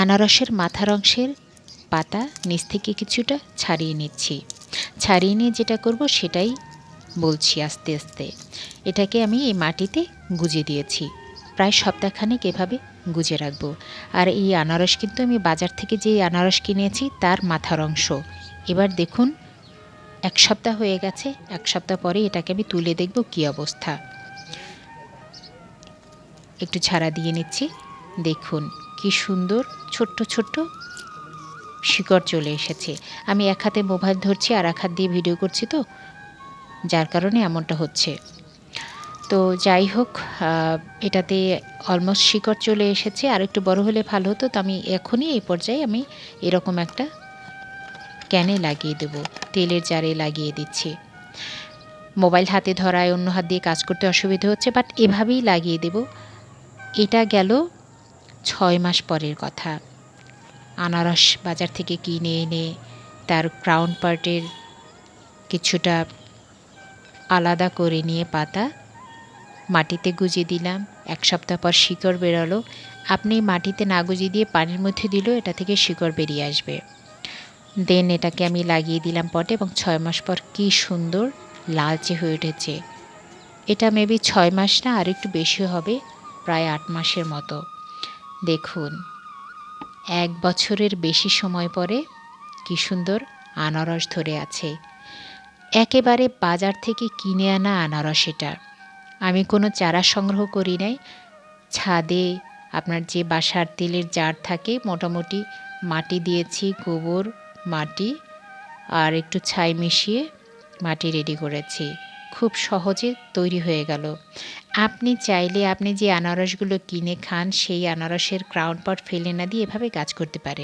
আনারসের মাথার অংশের পাতা নিচ থেকে কিছুটা ছাড়িয়ে নিচ্ছি। ছাড়িয়ে নিয়ে যেটা করব সেটাই বলছি আস্তে আস্তে। এটাকে আমি এই মাটিতে গুজে দিয়েছি। প্রায় সপ্তাহখানেক এভাবে গুজে রাখবো। আর এই আনারস কিন্তু আমি বাজার থেকে যে আনারস কিনেছি তার মাথার অংশ। এবার দেখুন 1 সপ্তাহ হয়ে গেছে। 1 সপ্তাহ পরে এটাকে আমি তুলে দেখব কী অবস্থা। একটু ঝাড়া দিয়ে নিচ্ছি। দেখুন কি সুন্দর ছোট্ট ছোট্ট শিকড় চলে এসেছে। আমি এক হাতে মোবাইল ধরছি আর এক হাত দিয়ে ভিডিও করছি, তো যার কারণে এমনটা হচ্ছে। তো যাই হোক, এটাতে অলমোস্ট শিকড় চলে এসেছে। আর একটু বড় হলে ভালো হতো। তো আমি এখনই এই পর্যায়ে আমি এরকম একটা ক্যানে লাগিয়ে দেব, তেলের জারে লাগিয়ে দিচ্ছি। মোবাইল হাতে ধরায় অন্য হাত দিয়ে কাজ করতে অসুবিধা হচ্ছে, বাট এভাবেই লাগিয়ে দেব। এটা গেল 6 মাস পরের কথা। আনারস বাজার থেকে কিনে এনে তার ক্রাউন পার্টের কিছুটা আলাদা করে নিয়ে পাতা মাটিতে গুজে দিলাম। 1 সপ্তাহ পর শিকড় বেরোলো। আপনি মাটিতে না গুজিয়ে দিয়ে পানির মধ্যে দিলেও এটা থেকে শিকড় বেরিয়ে আসবে। দেন এটাকে আমি লাগিয়ে দিলাম পটে এবং 6 মাস পর কি সুন্দর লালচে হয়ে উঠেছে। এটা মেবি 6 মাস না, আর একটু বেশি হবে, প্রায় 8 মাসের মতো। দেখুন 1 বছরের বেশি সময় পরে কি সুন্দর আনারস ধরে আছে। একেবারে বাজার থেকে কিনে আনা আনারস এটা। আমি কোনো চারা সংগ্রহ করি নাই। ছাদে আপনার যে বাসার তেলের জার থাকে, মোটামুটি মাটি দিয়েছি, গোবর, মাটি আর একটু ছাই মিশিয়ে মাটি রেডি করেছি। খুব সহজে তৈরি হয়ে গেল। আপনি চাইলে আপনি যে আনারসগুলো কিনে খান সেই আনারসের ক্রাউন পার্ট ফেলে না দিয়ে এভাবে গাছ করতে পারেন।